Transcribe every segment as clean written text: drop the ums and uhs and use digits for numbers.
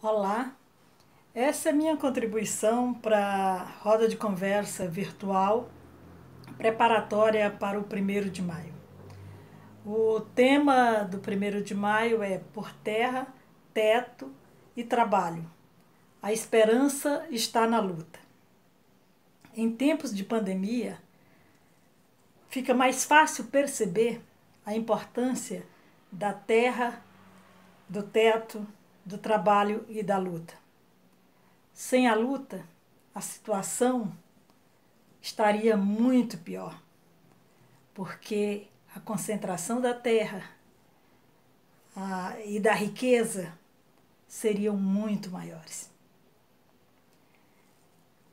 Olá, essa é minha contribuição para a roda de conversa virtual preparatória para o 1º de maio. O tema do 1º de maio é Por Terra, Teto e Trabalho. A esperança está na luta. Em tempos de pandemia, fica mais fácil perceber a importância da terra, do teto, do trabalho e da luta. Sem a luta, a situação estaria muito pior, porque a concentração da terra e da riqueza seriam muito maiores.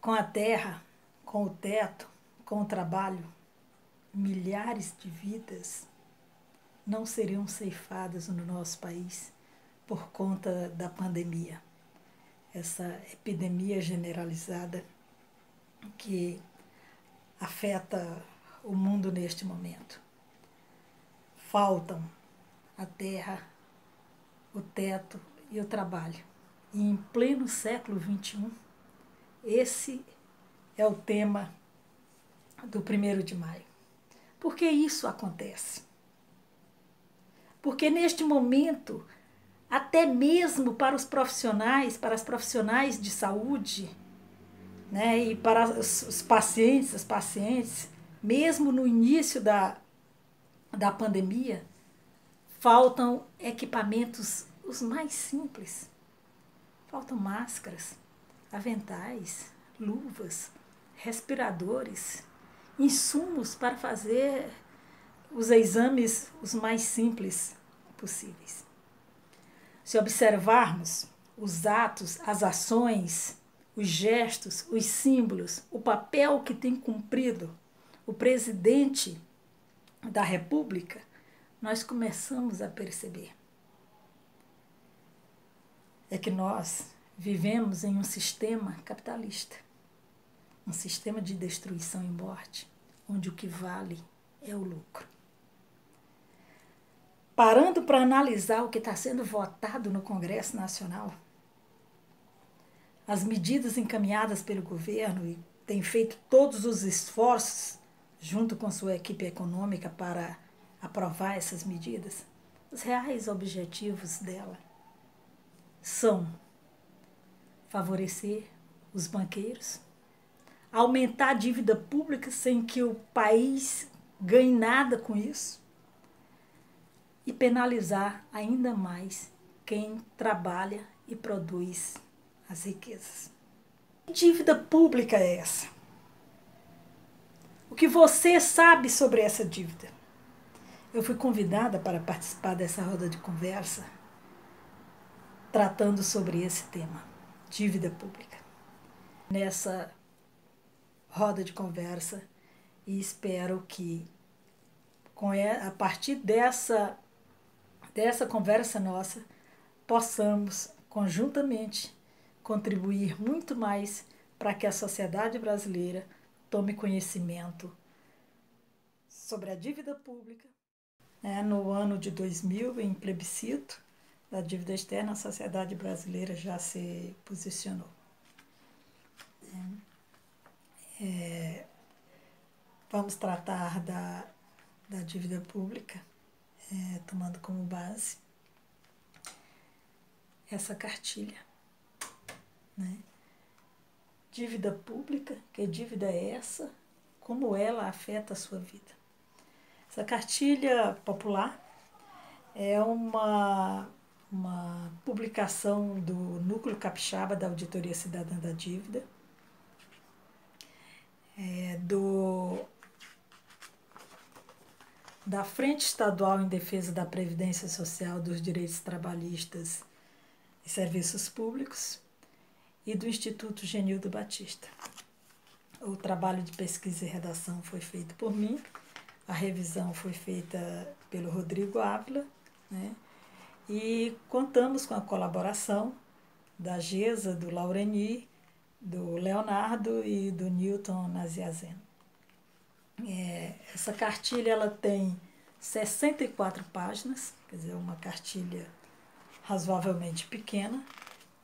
Com a terra, com o teto, com o trabalho, milhares de vidas não seriam ceifadas no nosso país por conta da pandemia, essa epidemia generalizada que afeta o mundo neste momento. Faltam a terra, o teto e o trabalho. E em pleno século XXI, esse é o tema do 1º de maio. Por que isso acontece? Porque neste momento, até mesmo para os profissionais, para as profissionais de saúde, né, e para os pacientes, as pacientes, mesmo no início da pandemia, faltam equipamentos os mais simples. Faltam máscaras, aventais, luvas, respiradores, insumos para fazer os exames os mais simples possíveis. Se observarmos os atos, as ações, os gestos, os símbolos, o papel que tem cumprido o presidente da República, nós começamos a perceber é que nós vivemos em um sistema capitalista, um sistema de destruição e morte, onde o que vale é o lucro. Parando para analisar o que está sendo votado no Congresso Nacional, as medidas encaminhadas pelo governo e tem feito todos os esforços junto com sua equipe econômica para aprovar essas medidas, os reais objetivos dela são favorecer os banqueiros, aumentar a dívida pública sem que o país ganhe nada com isso e penalizar ainda mais quem trabalha e produz as riquezas. Que dívida pública é essa? O que você sabe sobre essa dívida? Eu fui convidada para participar dessa roda de conversa tratando sobre esse tema, dívida pública. Nessa roda de conversa, e espero que a partir dessa conversa nossa, possamos conjuntamente contribuir muito mais para que a sociedade brasileira tome conhecimento sobre a dívida pública. No ano de 2000, em plebiscito da dívida externa, a sociedade brasileira já se posicionou. Vamos tratar da dívida pública, tomando como base essa cartilha. Né? Dívida pública, que dívida é essa? Como ela afeta a sua vida? Essa cartilha popular é uma publicação do Núcleo Capixaba da Auditoria Cidadã da Dívida, da Frente Estadual em Defesa da Previdência Social, dos Direitos Trabalhistas e Serviços Públicos e do Instituto Genildo Batista. O trabalho de pesquisa e redação foi feito por mim, a revisão foi feita pelo Rodrigo Ávila, né? E contamos com a colaboração da Gesa, do Laureni, do Leonardo e do Newton Naziazeno. Essa cartilha ela tem 64 páginas, quer dizer, uma cartilha razoavelmente pequena,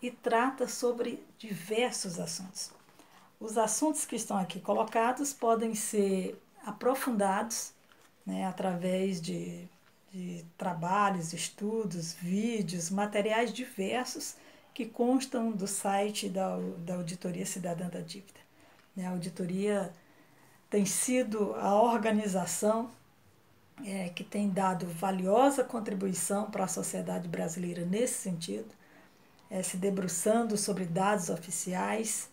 e trata sobre diversos assuntos. Os assuntos que estão aqui colocados podem ser aprofundados, né, através de trabalhos, estudos, vídeos, materiais diversos que constam do site da Auditoria Cidadã da Dívida. A auditoria tem sido a organização que tem dado valiosa contribuição para a sociedade brasileira nesse sentido, se debruçando sobre dados oficiais,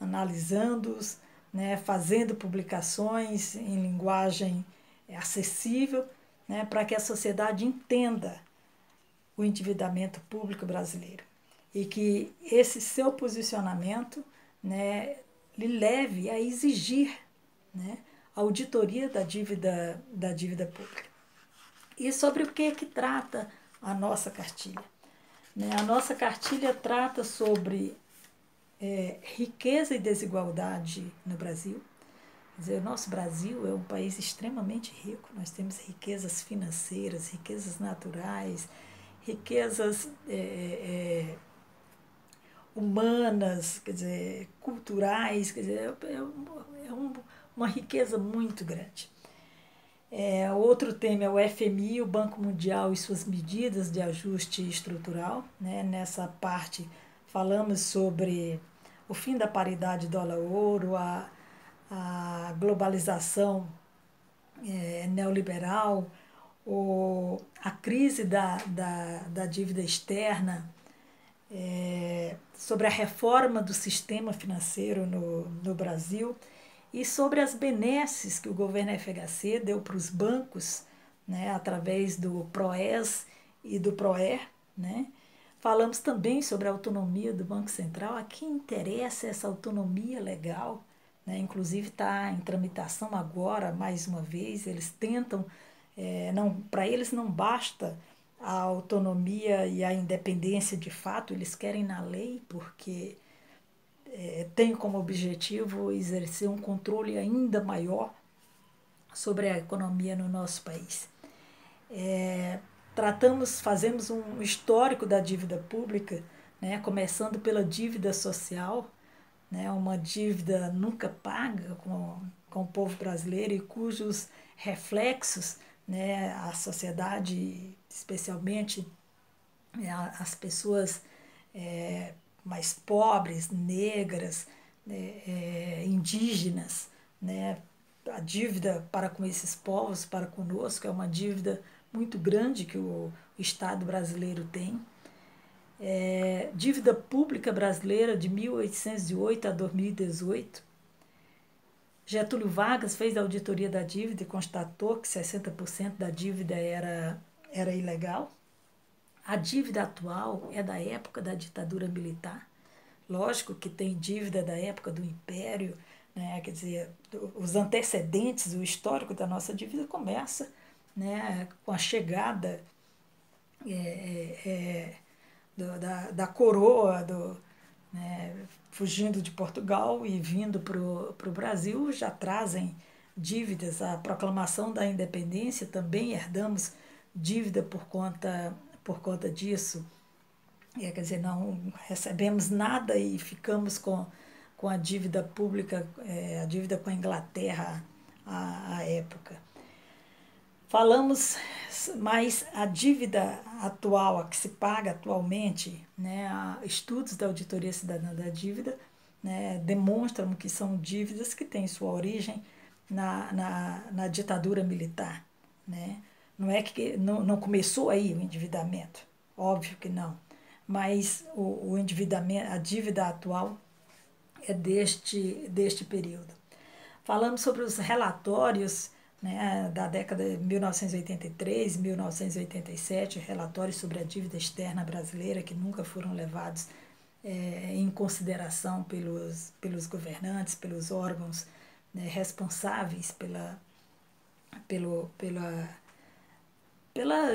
analisando-os, né, fazendo publicações em linguagem acessível, né, para que a sociedade entenda o endividamento público brasileiro e que esse seu posicionamento, né, lhe leve a exigir, né, a auditoria da dívida pública. E sobre o que trata a nossa cartilha? A nossa cartilha trata sobre riqueza e desigualdade no Brasil. Quer dizer, o nosso Brasil é um país extremamente rico. Nós temos riquezas financeiras, riquezas naturais, riquezas humanas, quer dizer, culturais, quer dizer, uma riqueza muito grande. Outro tema é o FMI, o Banco Mundial e suas medidas de ajuste estrutural. Né? Nessa parte falamos sobre o fim da paridade dólar-ouro, a globalização neoliberal, a crise da dívida externa, sobre a reforma do sistema financeiro no Brasil e sobre as benesses que o governo FHC deu para os bancos, né, através do PROES e do PROER. Né? Falamos também sobre a autonomia do Banco Central, a quem interessa essa autonomia legal, né? Inclusive está em tramitação agora, mais uma vez, eles tentam, para eles não basta a autonomia e a independência de fato, eles querem na lei, porque tem como objetivo exercer um controle ainda maior sobre a economia no nosso país. Fazemos um histórico da dívida pública, né, começando pela dívida social, né, uma dívida nunca paga com o povo brasileiro e cujos reflexos, né, a sociedade, especialmente as pessoas mais pobres, negras, indígenas, né, a dívida para com esses povos, para conosco, é uma dívida muito grande que o Estado brasileiro tem. Dívida pública brasileira de 1808 a 2018. Getúlio Vargas fez a auditoria da dívida e constatou que 60% da dívida era ilegal. A dívida atual é da época da ditadura militar. Lógico que tem dívida da época do Império, né? Quer dizer, os antecedentes, o histórico da nossa dívida começa, né, com a chegada da coroa, né, fugindo de Portugal e vindo para o Brasil, já trazem dívidas. A proclamação da independência também herdamos dívida por conta disso. Quer dizer, não recebemos nada e ficamos com a dívida pública, a dívida com a Inglaterra à época. Falamos mais a dívida atual, a que se paga atualmente, né, estudos da Auditoria Cidadã da Dívida, né, demonstram que são dívidas que têm sua origem na ditadura militar. Né? Não é que não começou aí o endividamento, óbvio que não, mas o endividamento, a dívida atual é deste período. Falamos sobre os relatórios, né, da década de 1983, 1987, relatórios sobre a dívida externa brasileira que nunca foram levados em consideração pelos governantes, pelos órgãos, né, responsáveis pela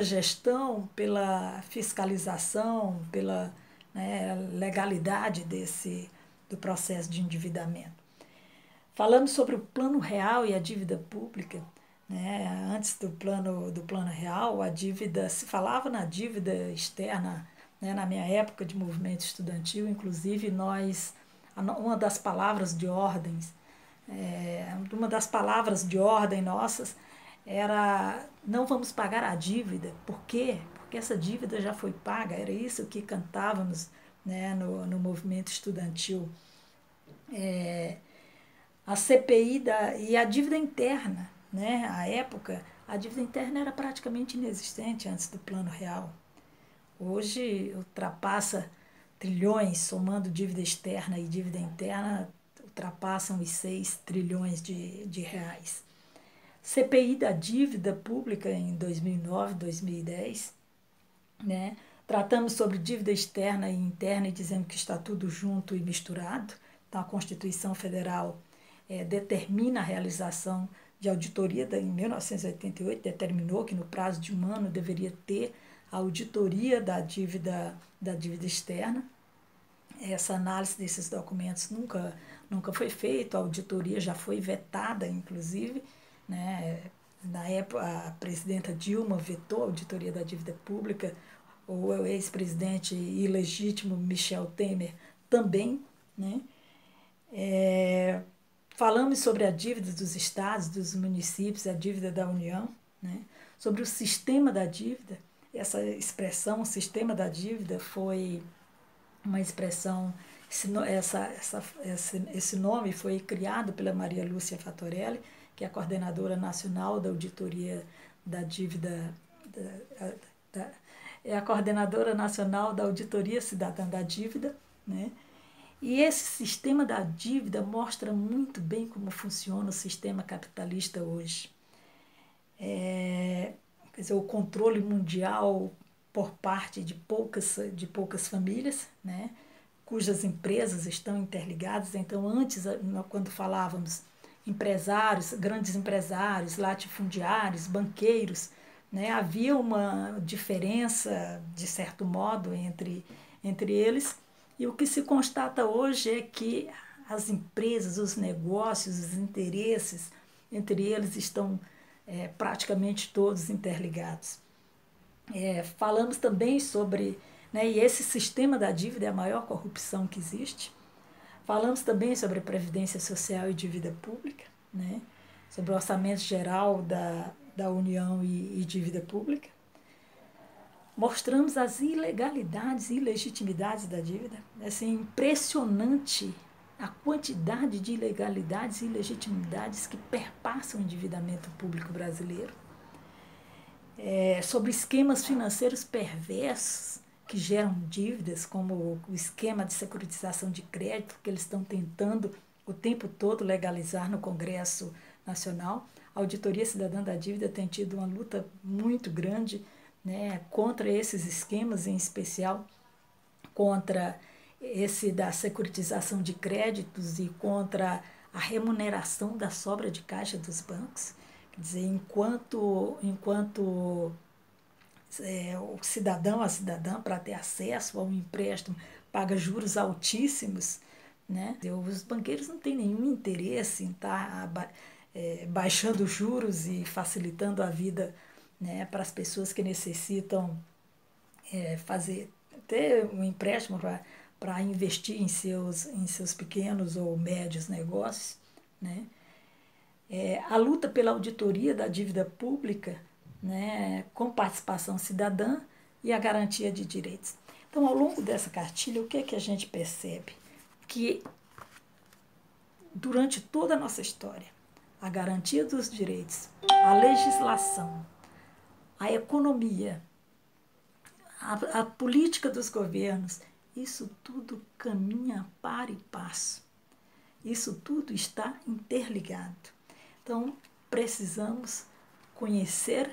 gestão, pela fiscalização, pela, né, legalidade do processo de endividamento. Falamos sobre o plano real e a dívida pública. Né? Antes do plano real, a dívida, se falava na dívida externa né, na minha época de movimento estudantil, inclusive uma das palavras de ordens, uma das palavras de ordem nossas era: não vamos pagar a dívida. Por quê? Porque essa dívida já foi paga. Era isso que cantávamos, né, no movimento estudantil. A CPI e a dívida interna, né? À época, a dívida interna era praticamente inexistente antes do Plano Real. Hoje ultrapassa trilhões, somando dívida externa e dívida interna, ultrapassam os 6 trilhões de reais. CPI da dívida pública em 2009, 2010, né? Tratamos sobre dívida externa e interna e dizendo que está tudo junto e misturado. Então, a Constituição Federal determina a realização de auditoria, em 1988, determinou que no prazo de um ano deveria ter a auditoria da dívida externa. Essa análise desses documentos nunca foi feita, a auditoria já foi vetada, inclusive, né? Na época, a presidenta Dilma vetou a auditoria da dívida pública, o ex-presidente ilegítimo Michel Temer também, né? Falamos sobre a dívida dos estados, dos municípios, a dívida da União, né? Sobre o sistema da dívida. Essa expressão, sistema da dívida, foi uma expressão, esse nome foi criado pela Maria Lúcia Fatorelli, que é a coordenadora nacional da auditoria da dívida, é a coordenadora nacional da auditoria cidadã da dívida, né? E esse sistema da dívida mostra muito bem como funciona o sistema capitalista hoje. Quer dizer, o controle mundial por parte de poucas famílias, né, cujas empresas estão interligadas. Então, antes, quando falávamos empresários, grandes empresários, latifundiários, banqueiros, né, havia uma diferença, de certo modo, entre eles. E o que se constata hoje é que as empresas, os negócios, os interesses entre eles estão praticamente todos interligados. Falamos também sobre, né, e esse sistema da dívida é a maior corrupção que existe. Falamos também sobre a Previdência Social e dívida pública, né, sobre o orçamento geral da União e dívida pública. Mostramos as ilegalidades e ilegitimidades da dívida. É assim, impressionante a quantidade de ilegalidades e ilegitimidades que perpassam o endividamento público brasileiro. Sobre esquemas financeiros perversos que geram dívidas, como o esquema de securitização de crédito, que eles estão tentando o tempo todo legalizar no Congresso Nacional. A Auditoria Cidadã da Dívida tem tido uma luta muito grande, né, contra esses esquemas, em especial contra esse da securitização de créditos e contra a remuneração da sobra de caixa dos bancos. Quer dizer, enquanto o cidadão, a cidadã, para ter acesso a um empréstimo, paga juros altíssimos, né? Os banqueiros não têm nenhum interesse em estar baixando juros e facilitando a vida, né, para as pessoas que necessitam ter um empréstimo para investir em seus pequenos ou médios negócios, né? A luta pela auditoria da dívida pública, né, com participação cidadã e a garantia de direitos. Então, ao longo dessa cartilha, o que é que a gente percebe? Que durante toda a nossa história, a garantia dos direitos, a legislação, a economia, a política dos governos, isso tudo caminha para e passo. Isso tudo está interligado. Então, precisamos conhecer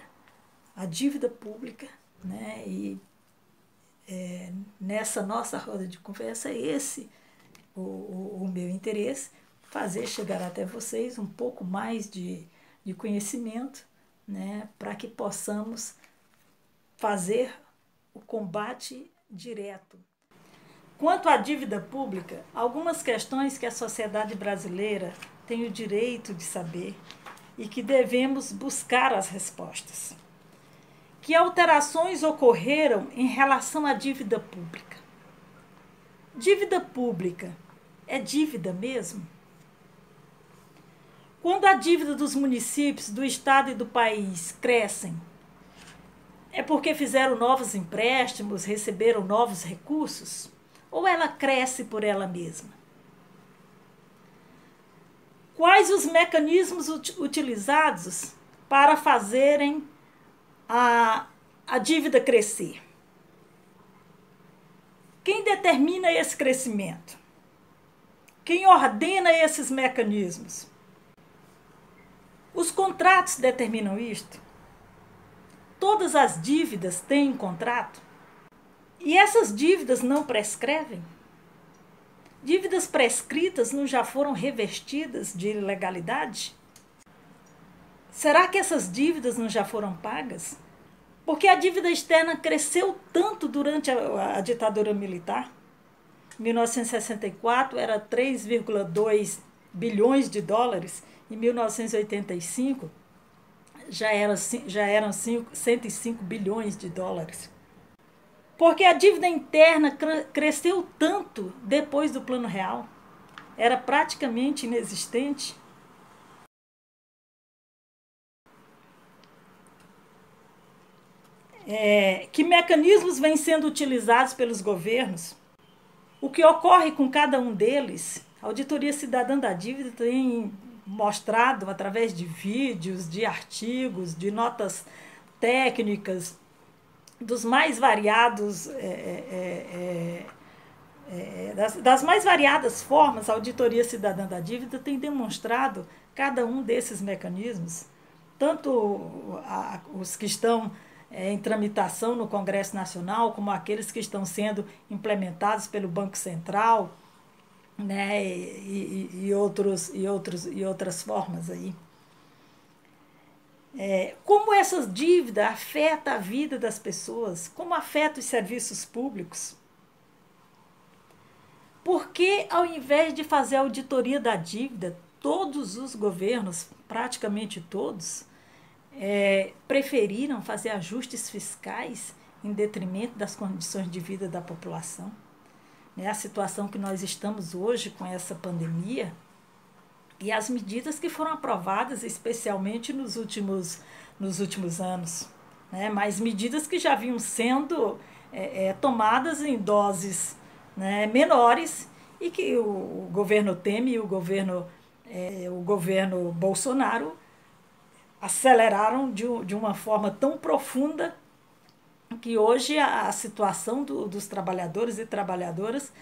a dívida pública, né? E nessa nossa roda de conversa, esse o meu interesse, fazer chegar até vocês um pouco mais de conhecimento, né? Para que possamos fazer o combate direto. Quanto à dívida pública, algumas questões que a sociedade brasileira tem o direito de saber e que devemos buscar as respostas. Que alterações ocorreram em relação à dívida pública? Dívida pública é dívida mesmo? Quando a dívida dos municípios, do estado e do país crescem, é porque fizeram novos empréstimos, receberam novos recursos? Ou ela cresce por ela mesma? Quais os mecanismos utilizados para fazerem a dívida crescer? Quem determina esse crescimento? Quem ordena esses mecanismos? Os contratos determinam isto? Todas as dívidas têm contrato? E essas dívidas não prescrevem? Dívidas prescritas não já foram revestidas de ilegalidade? Será que essas dívidas não já foram pagas? Porque a dívida externa cresceu tanto durante a ditadura militar. Em 1964 era 3,2 bilhões de dólares. Em 1985 já eram 105 bilhões de dólares. Porque a dívida interna cresceu tanto depois do Plano Real. Era praticamente inexistente. Que mecanismos vêm sendo utilizados pelos governos? O que ocorre com cada um deles? A Auditoria Cidadã da Dívida tem mostrado através de vídeos, de artigos, de notas técnicas, dos mais variados, das mais variadas formas. A Auditoria Cidadã da Dívida tem demonstrado cada um desses mecanismos, tanto os que estão em tramitação no Congresso Nacional, como aqueles que estão sendo implementados pelo Banco Central, né, e outras formas aí. Como essas dívidas afetam a vida das pessoas, como afeta os serviços públicos? Por que, ao invés de fazer a auditoria da dívida, todos os governos, praticamente todos, preferiram fazer ajustes fiscais em detrimento das condições de vida da população? A situação que nós estamos hoje com essa pandemia e as medidas que foram aprovadas, especialmente nos últimos anos, né? Mas medidas que já vinham sendo tomadas em doses, né, menores, e que o governo Temer e o governo Bolsonaro aceleraram de uma forma tão profunda que hoje a situação dos trabalhadores e trabalhadoras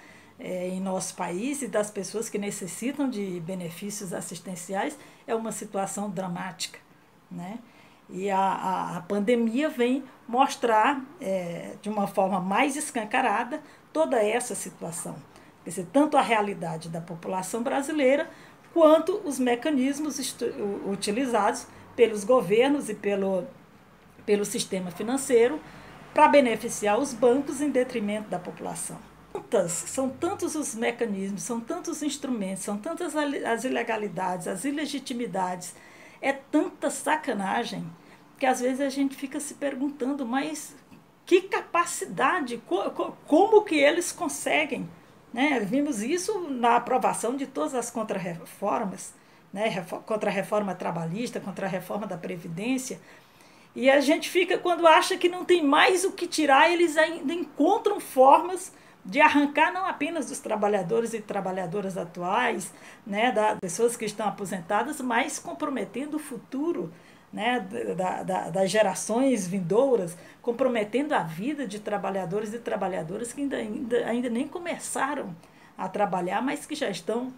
em nosso país e das pessoas que necessitam de benefícios assistenciais é uma situação dramática, né? E a pandemia vem mostrar de uma forma mais escancarada toda essa situação. Quer dizer, tanto a realidade da população brasileira quanto os mecanismos utilizados pelos governos e pelo sistema financeiro para beneficiar os bancos em detrimento da população. São tantos os mecanismos, são tantos os instrumentos, são tantas as ilegalidades, as ilegitimidades, é tanta sacanagem que às vezes a gente fica se perguntando, mas que capacidade, como que eles conseguem? Né? Vimos isso na aprovação de todas as contrarreformas, né? Contra a reforma trabalhista, contra a reforma da Previdência. E a gente fica, quando acha que não tem mais o que tirar, eles ainda encontram formas de arrancar não apenas dos trabalhadores e trabalhadoras atuais, né, das pessoas que estão aposentadas, mas comprometendo o futuro, né, das gerações vindouras, comprometendo a vida de trabalhadores e trabalhadoras que ainda nem começaram a trabalhar, mas que já estão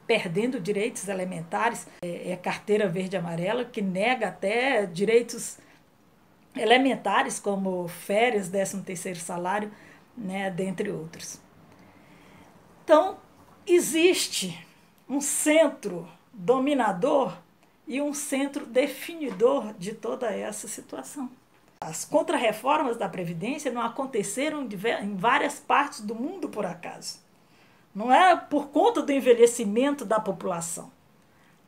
perdendo direitos elementares. Carteira verde e amarela, que nega até direitos elementares como férias, 13º salário, né, dentre outros. Então, existe um centro dominador e um centro definidor de toda essa situação. As contrarreformas da Previdência não aconteceram em várias partes do mundo por acaso. Não é por conta do envelhecimento da população,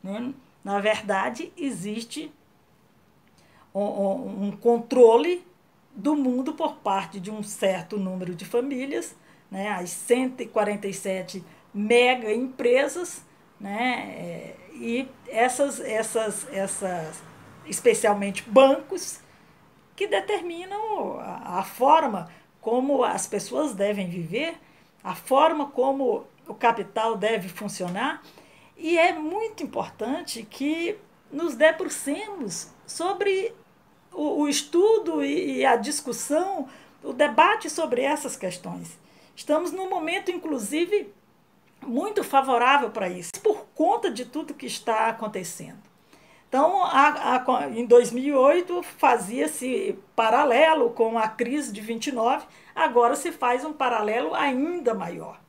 né? Na verdade, existe um controle do mundo por parte de um certo número de famílias, né, as 147 mega empresas, né, e especialmente bancos, que determinam a forma como as pessoas devem viver, a forma como o capital deve funcionar. E é muito importante que nos debrucemos sobre o estudo e a discussão, o debate sobre essas questões. Estamos num momento, inclusive, muito favorável para isso, por conta de tudo que está acontecendo. Então, em 2008, fazia-se paralelo com a crise de 29, agora se faz um paralelo ainda maior.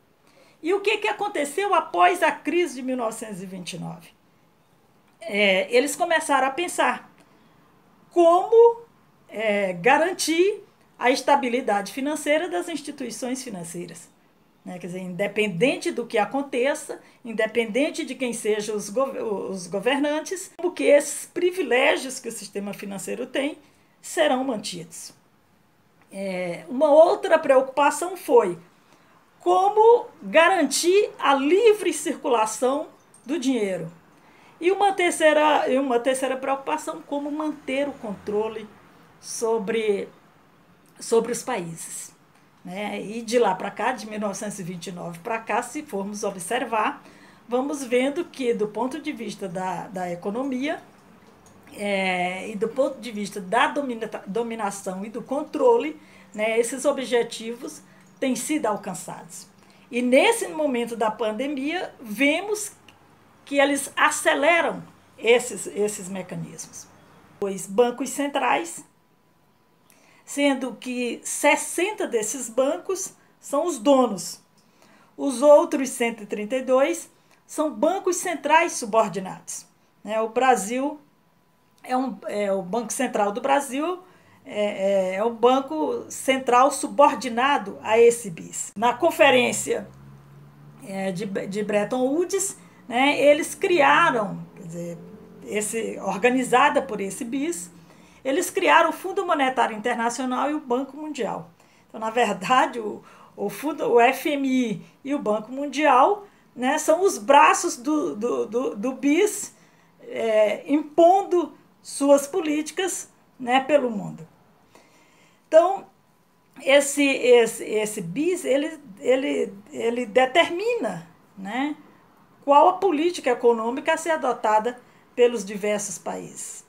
E o que aconteceu após a crise de 1929? Eles começaram a pensar como garantir a estabilidade financeira das instituições financeiras. Né? Quer dizer, independente do que aconteça, independente de quem sejam os governantes, como que esses privilégios que o sistema financeiro tem serão mantidos. Uma outra preocupação foi como garantir a livre circulação do dinheiro. E uma terceira preocupação, como manter o controle sobre os países. Né? E de lá para cá, de 1929 para cá, se formos observar, vamos vendo que, do ponto de vista da economia e do ponto de vista da dominação e do controle, né, esses objetivos têm sido alcançados. E nesse momento da pandemia, vemos que eles aceleram esses mecanismos. Os bancos centrais, sendo que 60 desses bancos são os donos. Os outros 132 são bancos centrais subordinados. O Brasil o Banco Central do Brasil é o Banco Central subordinado a esse BIS. Na conferência de Bretton Woods, né, eles criaram, quer dizer, organizada por esse BIS, eles criaram o Fundo Monetário Internacional e o Banco Mundial. Então, na verdade, o FMI e o Banco Mundial, né, são os braços do BIS impondo suas políticas, né, pelo mundo. Então, esse BIS ele determina, né, qual a política econômica a ser adotada pelos diversos países.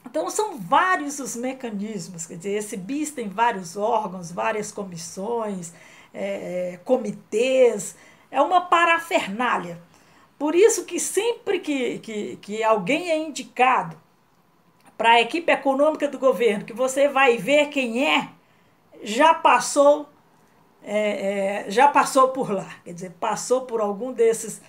Então, são vários os mecanismos, quer dizer, esse BIS tem vários órgãos, várias comissões, comitês, é uma parafernália. Por isso que sempre que alguém é indicado para a equipe econômica do governo, que você vai ver quem já passou por lá, quer dizer, passou por algum desses,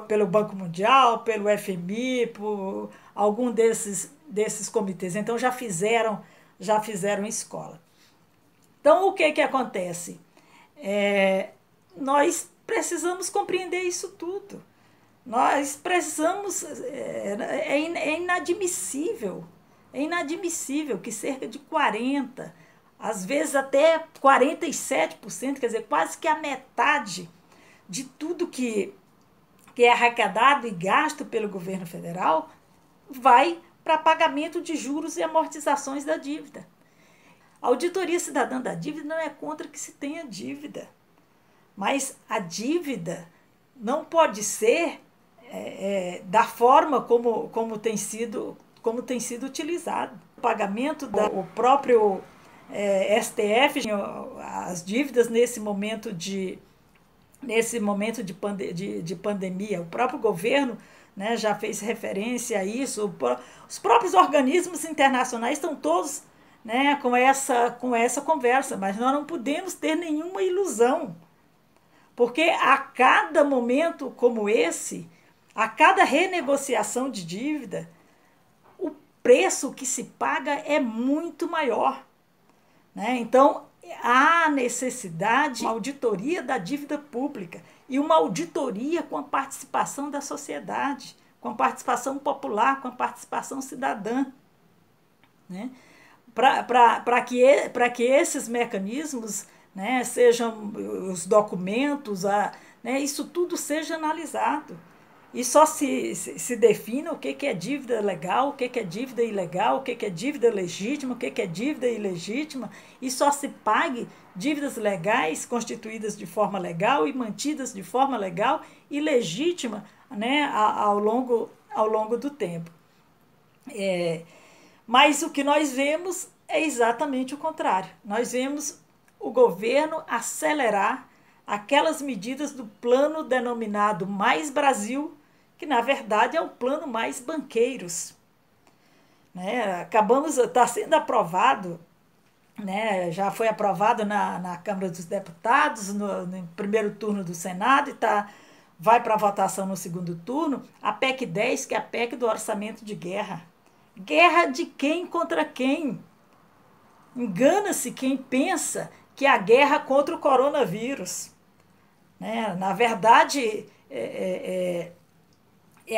pelo Banco Mundial, pelo FMI, por algum desses comitês. Então já fizeram escola. Então o que acontece? Nós precisamos compreender isso tudo. Nós precisamos. É inadmissível que cerca de 40%, às vezes até 47%, quer dizer, quase que a metade de tudo que é arrecadado e gasto pelo governo federal vai para pagamento de juros e amortizações da dívida. A Auditoria Cidadã da Dívida não é contra que se tenha dívida, mas a dívida não pode ser da forma como tem sido utilizado. O pagamento o próprio STF, as dívidas nesse momento de pandemia, o próprio governo, né, já fez referência a isso. Os próprios organismos internacionais estão todos, né, com essa conversa, mas nós não podemos ter nenhuma ilusão, porque a cada momento como esse, a cada renegociação de dívida, o preço que se paga é muito maior. Né? Então, há necessidade de uma auditoria da dívida pública e uma auditoria com a participação da sociedade, com a participação popular, com a participação cidadã. Né? para que esses mecanismos, né, sejam os documentos, né, isso tudo seja analisado. E só se defina o que é dívida legal, o que é dívida ilegal, o que é dívida legítima, o que é dívida ilegítima, e só se pague dívidas legais constituídas de forma legal e mantidas de forma legal e legítima, né, ao longo do tempo. Mas o que nós vemos é exatamente o contrário. Nós vemos o governo acelerar aquelas medidas do plano denominado Mais Brasil, que na verdade é o plano Mais Banqueiros. Né? Está sendo aprovado, né? Já foi aprovado na Câmara dos Deputados, no primeiro turno do Senado, e vai para a votação no segundo turno, a PEC 10, que é a PEC do orçamento de guerra. Guerra de quem contra quem? Engana-se quem pensa que é a guerra contra o coronavírus. Né? Na verdade, é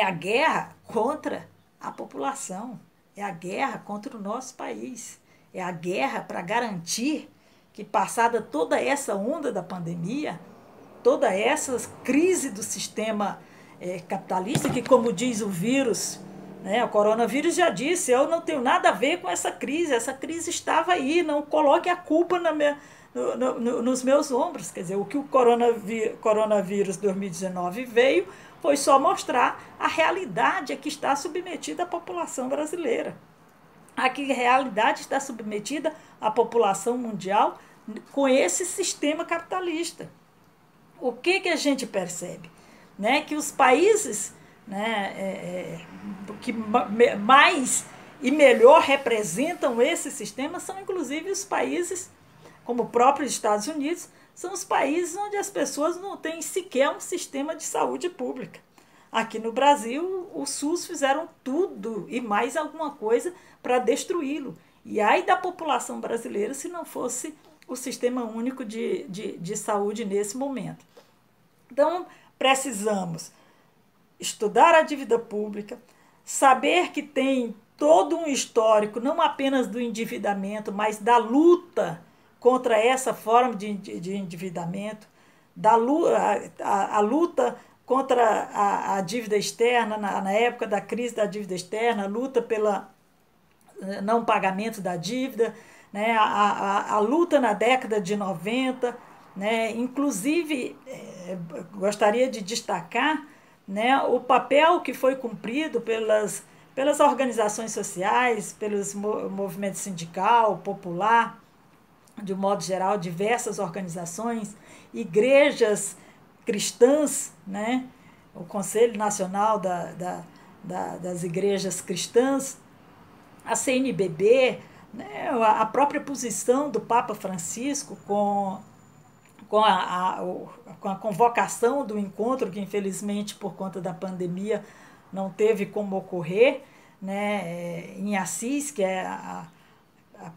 a guerra contra a população, é a guerra contra o nosso país, é a guerra para garantir que, passada toda essa onda da pandemia, toda essa crise do sistema capitalista, que, como diz o vírus, né, o coronavírus já disse, eu não tenho nada a ver com essa crise estava aí, não coloque a culpa nos meus ombros. Quer dizer, o que o coronavírus 2019 veio foi só mostrar a realidade a que está submetida a população brasileira. A que realidade está submetida a população mundial com esse sistema capitalista. O que a gente percebe? Né? Que os países, né, que mais e melhor representam esse sistema são, inclusive, os países, como o próprio Estados Unidos, são os países onde as pessoas não têm sequer um sistema de saúde pública. Aqui no Brasil, o SUS fizeram tudo e mais alguma coisa para destruí-lo. E ai da população brasileira se não fosse o Sistema Único de Saúde nesse momento. Então, precisamos estudar a dívida pública, saber que tem todo um histórico, não apenas do endividamento, mas da luta contra essa forma de endividamento, a luta contra a dívida externa, na época da crise da dívida externa, a luta pelo não pagamento da dívida, né, a luta na década de 90, né, inclusive gostaria de destacar, né, o papel que foi cumprido pelas organizações sociais, pelos movimentos sindical, popular, de um modo geral, diversas organizações, igrejas cristãs, né, o Conselho Nacional das Igrejas Cristãs, a CNBB, né, a própria posição do Papa Francisco com a convocação do encontro, que infelizmente por conta da pandemia não teve como ocorrer, né, em Assis, que é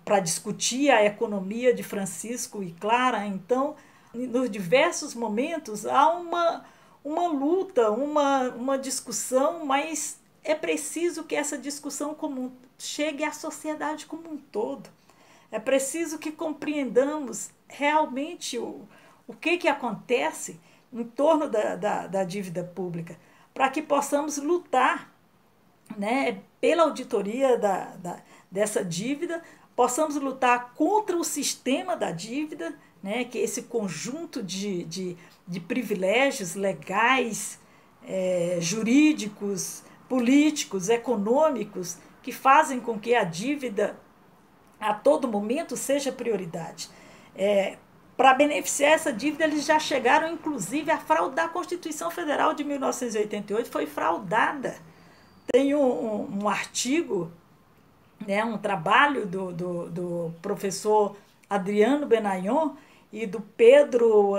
para discutir a economia de Francisco e Clara. Então, nos diversos momentos há uma luta, uma discussão, mas é preciso que essa discussão comum chegue à sociedade como um todo. É preciso que compreendamos realmente o que acontece em torno da dívida pública, para que possamos lutar, né, pela auditoria dessa dívida, possamos lutar contra o sistema da dívida, né, que é esse conjunto de privilégios legais, jurídicos, políticos, econômicos, que fazem com que a dívida a todo momento seja prioridade. Para beneficiar essa dívida, eles já chegaram, inclusive, a fraudar a Constituição Federal de 1988, foi fraudada. Tem um artigo, né, um trabalho do professor Adriano Benayon e do Pedro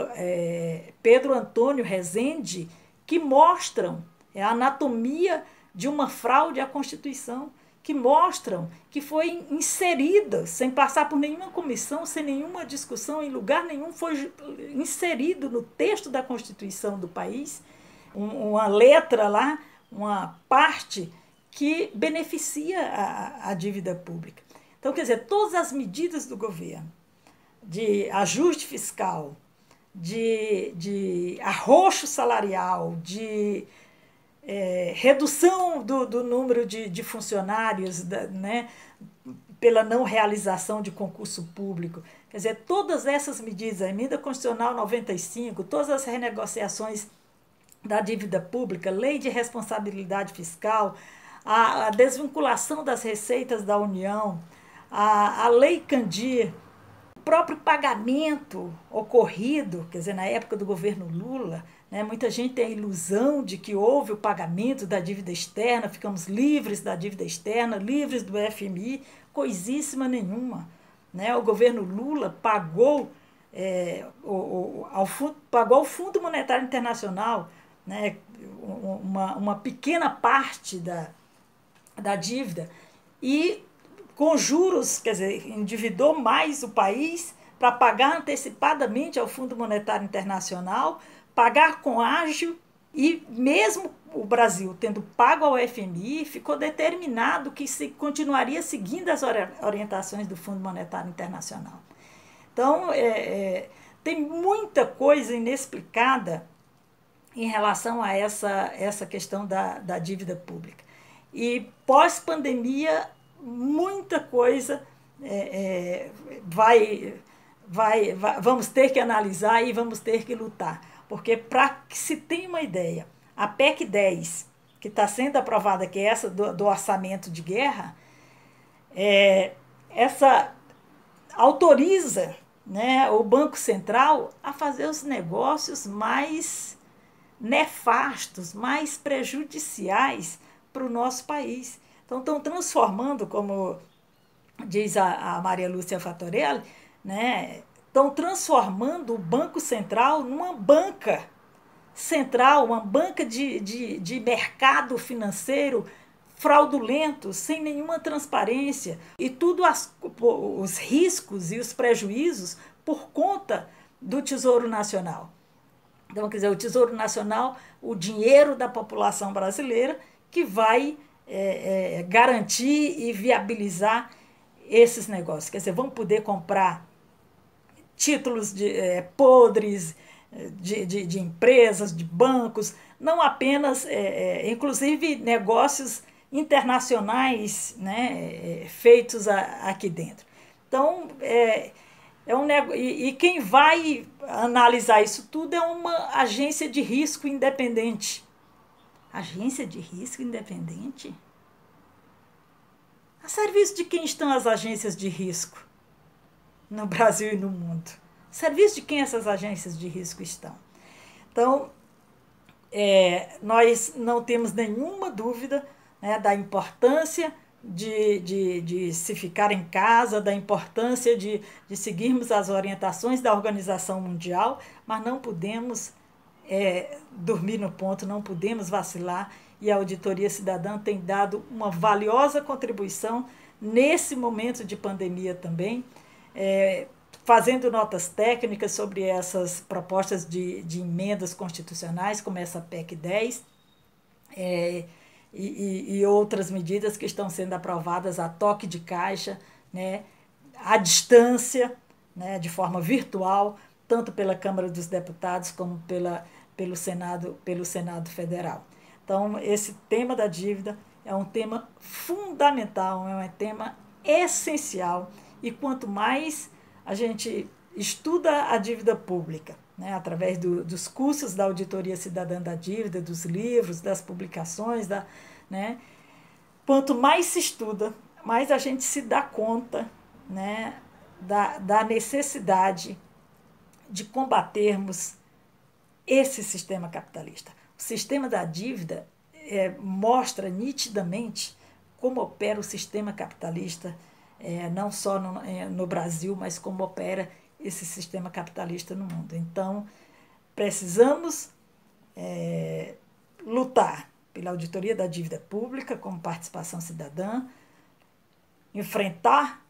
Antônio Rezende, que mostram a anatomia de uma fraude à Constituição, que mostram que foi inserida, sem passar por nenhuma comissão, sem nenhuma discussão, em lugar nenhum, foi inserido no texto da Constituição do país, uma letra lá, uma parte que beneficia a dívida pública. Então, quer dizer, todas as medidas do governo de ajuste fiscal, de arroxo salarial, de redução do número de funcionários, né, pela não realização de concurso público. Quer dizer, todas essas medidas, a emenda constitucional 95, todas as renegociações da dívida pública, lei de responsabilidade fiscal, a desvinculação das receitas da União, a lei Candir, o próprio pagamento ocorrido, quer dizer, na época do governo Lula, né, muita gente tem a ilusão de que houve o pagamento da dívida externa, ficamos livres da dívida externa, livres do FMI, coisíssima nenhuma. Né? O governo Lula pagou, pagou ao Fundo Monetário Internacional, né, uma pequena parte da dívida e com juros, quer dizer, endividou mais o país para pagar antecipadamente ao Fundo Monetário Internacional, pagar com ágio, e mesmo o Brasil tendo pago ao FMI, ficou determinado que se continuaria seguindo as orientações do Fundo Monetário Internacional. Então, tem muita coisa inexplicada em relação a essa questão da dívida pública. E pós-pandemia, muita coisa vamos ter que analisar e vamos ter que lutar. Porque, para que se tenha uma ideia, a PEC 10, que está sendo aprovada, que é essa do orçamento de guerra, essa autoriza, né, o Banco Central a fazer os negócios mais nefastos, mais prejudiciais para o nosso país. Então, estão transformando, como diz a Maria Lúcia Fatorelli, né, estão transformando o Banco Central numa banca central, uma banca de mercado financeiro fraudulento, sem nenhuma transparência, e tudo os riscos e os prejuízos por conta do Tesouro Nacional. Então, quer dizer, o Tesouro Nacional, o dinheiro da população brasileira, que vai garantir e viabilizar esses negócios. Quer dizer, vão poder comprar títulos podres de empresas, de bancos, não apenas, inclusive negócios internacionais, né, feitos aqui dentro. Então, e quem vai analisar isso tudo é uma agência de risco independente. Agência de risco independente? A serviço de quem estão as agências de risco no Brasil e no mundo? A serviço de quem essas agências de risco estão? Então, nós não temos nenhuma dúvida, né, da importância de se ficar em casa, da importância de seguirmos as orientações da Organização Mundial, mas não podemos dormir no ponto, não podemos vacilar, e a Auditoria Cidadã tem dado uma valiosa contribuição nesse momento de pandemia também, fazendo notas técnicas sobre essas propostas de emendas constitucionais, como essa PEC 10, e outras medidas que estão sendo aprovadas a toque de caixa, né, à distância, né, de forma virtual, tanto pela Câmara dos Deputados como pelo Senado Federal. Então, esse tema da dívida é um tema fundamental, é um tema essencial, e quanto mais a gente estuda a dívida pública, né, através dos cursos da Auditoria Cidadã da Dívida, dos livros, das publicações, né, quanto mais se estuda, mais a gente se dá conta, né, da necessidade de combatermos esse sistema capitalista. O sistema da dívida mostra nitidamente como opera o sistema capitalista, não só no Brasil, mas como opera esse sistema capitalista no mundo. Então, precisamos lutar pela auditoria da dívida pública como participação cidadã, enfrentar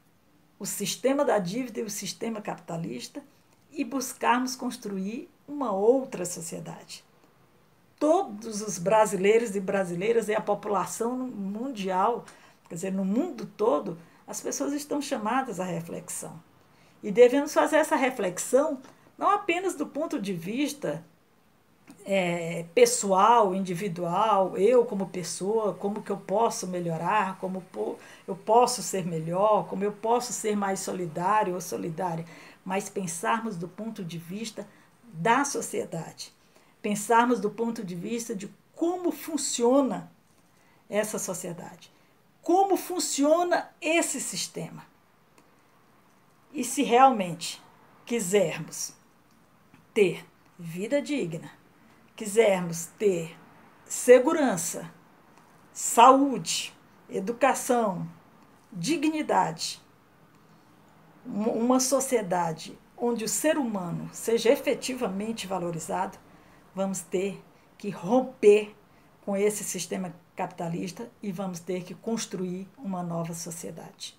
o sistema da dívida e o sistema capitalista e buscarmos construir uma outra sociedade. Todos os brasileiros e brasileiras e a população mundial, quer dizer, no mundo todo, as pessoas estão chamadas à reflexão. E devemos fazer essa reflexão não apenas do ponto de vista pessoal, individual, eu como pessoa, como que eu posso melhorar, como eu posso ser melhor, como eu posso ser mais solidário ou solidária, mas pensarmos do ponto de vista da sociedade, pensarmos do ponto de vista de como funciona essa sociedade, como funciona esse sistema. E se realmente quisermos ter vida digna, quisermos ter segurança, saúde, educação, dignidade, uma sociedade onde o ser humano seja efetivamente valorizado, vamos ter que romper com esse sistema capitalista e vamos ter que construir uma nova sociedade.